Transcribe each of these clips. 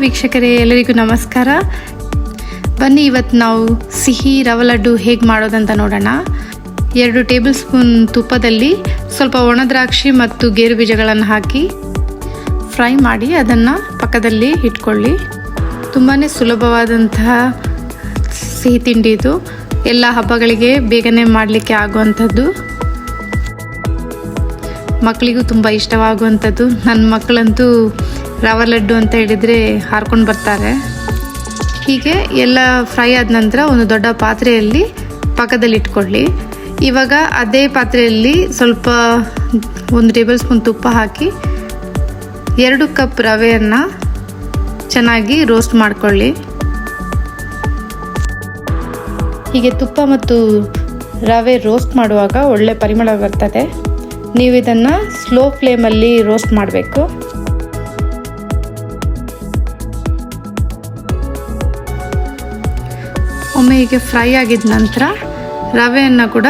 ವೀಕ್ಷಕರೇ, ಎಲ್ಲರಿಗೂ ನಮಸ್ಕಾರ. ಬನ್ನಿ ಇವತ್ತು ನಾವು ಸಿಹಿ ರವೆ ಲಡ್ಡು ಹೇಗೆ ಮಾಡೋದಂತ ನೋಡೋಣ. 2 ಟೇಬಲ್ ಸ್ಪೂನ್ ತುಪ್ಪದಲ್ಲಿ ಸ್ವಲ್ಪ ಒಣ ದ್ರಾಕ್ಷಿ ಮತ್ತು ಗೇರು ಬೀಜಗಳನ್ನು ಹಾಕಿ ಫ್ರೈ ಮಾಡಿ ಅದನ್ನು ಪಕ್ಕದಲ್ಲಿ ಇಟ್ಕೊಳ್ಳಿ. ತುಂಬಾ ಸುಲಭವಾದಂತಹ ಸಿಹಿ ತಿಂಡಿ ಇದು. ಎಲ್ಲ ಹಬ್ಬಗಳಿಗೆ ಬೇಗನೆ ಮಾಡಲಿಕ್ಕೆ ಆಗುವಂಥದ್ದು, ಮಕ್ಕಳಿಗೂ ತುಂಬ ಇಷ್ಟವಾಗುವಂಥದ್ದು. ನನ್ನ ಮಕ್ಕಳಂತೂ ರವೆ ಲಡ್ಡು ಅಂತ ಹೇಳಿದರೆ ಹಾರ್ಕೊಂಡು ಬರ್ತಾರೆ. ಹೀಗೆ ಎಲ್ಲ ಫ್ರೈ ಆದ ನಂತರ ಒಂದು ದೊಡ್ಡ ಪಾತ್ರೆಯಲ್ಲಿ ಪಕ್ಕದಲ್ಲಿ ಇಟ್ಕೊಳ್ಳಿ. ಇವಾಗ ಅದೇ ಪಾತ್ರೆಯಲ್ಲಿ ಸ್ವಲ್ಪ 1 ಟೇಬಲ್ ಸ್ಪೂನ್ ತುಪ್ಪ ಹಾಕಿ 2 ಕಪ್ ರವೆಯನ್ನು ಚೆನ್ನಾಗಿ ರೋಸ್ಟ್ ಮಾಡಿಕೊಳ್ಳಿ. ಹೀಗೆ ತುಪ್ಪ ಮತ್ತು ರವೆ ರೋಸ್ಟ್ ಮಾಡುವಾಗ ಒಳ್ಳೆ ಪರಿಮಳ ಬರ್ತದೆ. ನೀವು ಇದನ್ನು ಸ್ಲೋ ಫ್ಲೇಮಲ್ಲಿ ರೋಸ್ಟ್ ಮಾಡಬೇಕು. ಒಮ್ಮೆ ಹೀಗೆ ಫ್ರೈ ಆಗಿದ ನಂತರ ರವೆಯನ್ನು ಕೂಡ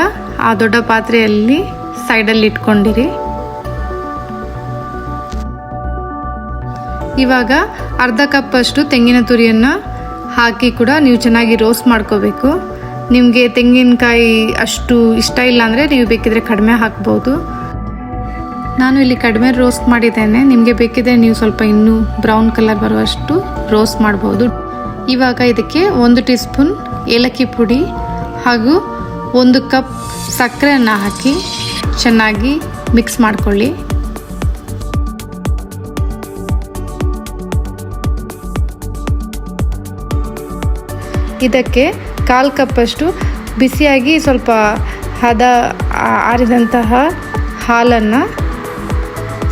ಆ ದೊಡ್ಡ ಪಾತ್ರೆಯಲ್ಲಿ ಸೈಡಲ್ಲಿ ಇಟ್ಕೊಂಡಿರಿ. ಇವಾಗ ಅರ್ಧ ಕಪ್ ಅಷ್ಟು ತೆಂಗಿನ ತುರಿಯನ್ನು ಹಾಕಿ ಕೂಡ ನೀವು ಚೆನ್ನಾಗಿ ರೋಸ್ಟ್ ಮಾಡ್ಕೋಬೇಕು. ನಿಮಗೆ ತೆಂಗಿನಕಾಯಿ ಅಷ್ಟು ಇಷ್ಟ ಇಲ್ಲ ಅಂದರೆ ನೀವು ಬೇಕಿದ್ರೆ ಕಡಿಮೆ ಹಾಕ್ಬೋದು. ನಾನು ಇಲ್ಲಿ ಕಡಿಮೆ ರೋಸ್ಟ್ ಮಾಡಿದ್ದೇನೆ. ನಿಮಗೆ ಬೇಕಿದ್ರೆ ನೀವು ಸ್ವಲ್ಪ ಇನ್ನೂ ಬ್ರೌನ್ ಕಲರ್ ಬರುವಷ್ಟು ರೋಸ್ಟ್ ಮಾಡ್ಬೋದು. ಇವಾಗ ಇದಕ್ಕೆ 1 ಟೀ ಸ್ಪೂನ್ ಏಲಕ್ಕಿ ಪುಡಿ ಹಾಗೂ 1 ಕಪ್ ಸಕ್ಕರೆಯನ್ನು ಹಾಕಿ ಚೆನ್ನಾಗಿ ಮಿಕ್ಸ್ ಮಾಡ್ಕೊಳ್ಳಿ. ಇದಕ್ಕೆ 1/4 ಕಪ್ಪಷ್ಟು ಬಿಸಿಯಾಗಿ ಸ್ವಲ್ಪ ಹದ ಆರಿದಂತಹ ಹಾಲನ್ನು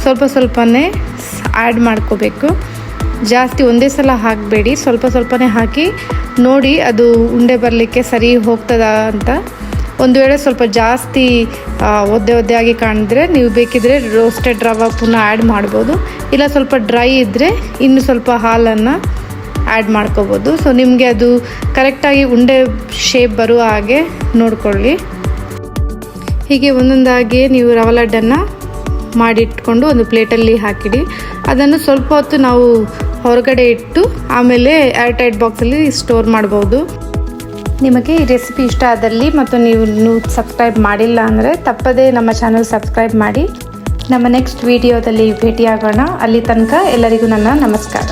ಸ್ವಲ್ಪನೇ ಆ್ಯಡ್ ಮಾಡ್ಕೋಬೇಕು. ಜಾಸ್ತಿ ಒಂದೇ ಸಲ ಹಾಕಬೇಡಿ, ಸ್ವಲ್ಪನೇ ಹಾಕಿ ನೋಡಿ ಅದು ಉಂಡೆ ಬರಲಿಕ್ಕೆ ಸರಿ ಹೋಗ್ತದ ಅಂತ. ಒಂದು ವೇಳೆ ಸ್ವಲ್ಪ ಜಾಸ್ತಿ ಒದ್ದೆ ಆಗಿ ಕಾಣಿದ್ರೆ ನೀವು ಬೇಕಿದ್ರೆ ರೋಸ್ಟೆಡ್ ರವೆ ಪುನಃ ಆ್ಯಡ್ ಮಾಡ್ಬೋದು. ಇಲ್ಲ ಸ್ವಲ್ಪ ಡ್ರೈ ಇದ್ದರೆ ಇನ್ನು ಸ್ವಲ್ಪ ಹಾಲನ್ನು ಆ್ಯಡ್ ಮಾಡ್ಕೋಬೋದು. ಸೊ ನಿಮಗೆ ಅದು ಕರೆಕ್ಟಾಗಿ ಉಂಡೆ ಶೇಪ್ ಬರುವ ಹಾಗೆ ನೋಡಿಕೊಳ್ಳಿ. ಹೀಗೆ ಒಂದೊಂದಾಗಿ ನೀವು ರವೆ ಲಡ್ಡನ್ನು ಮಾಡಿಟ್ಕೊಂಡು ಒಂದು ಪ್ಲೇಟಲ್ಲಿ ಹಾಕಿಡಿ. ಅದನ್ನು ಸ್ವಲ್ಪ ಹೊತ್ತು ನಾವು ಹೊರಗಡೆ ಇಟ್ಟು ಆಮೇಲೆ ಏರ್ಟೈಟ್ ಬಾಕ್ಸಲ್ಲಿ ಸ್ಟೋರ್ ಮಾಡ್ಬೋದು. ನಿಮಗೆ ಈ ರೆಸಿಪಿ ಇಷ್ಟ ಆದಲ್ಲಿ ಮತ್ತು ನೀವು ಸಬ್ಸ್ಕ್ರೈಬ್ ಮಾಡಿಲ್ಲ ಅಂದರೆ ತಪ್ಪದೇ ನಮ್ಮ ಚಾನಲ್ ಸಬ್ಸ್ಕ್ರೈಬ್ ಮಾಡಿ. ನಮ್ಮ ನೆಕ್ಸ್ಟ್ ವಿಡಿಯೋದಲ್ಲಿ ಭೇಟಿಯಾಗೋಣ. ಅಲ್ಲಿ ತನಕ ಎಲ್ಲರಿಗೂ ನನ್ನ ನಮಸ್ಕಾರ.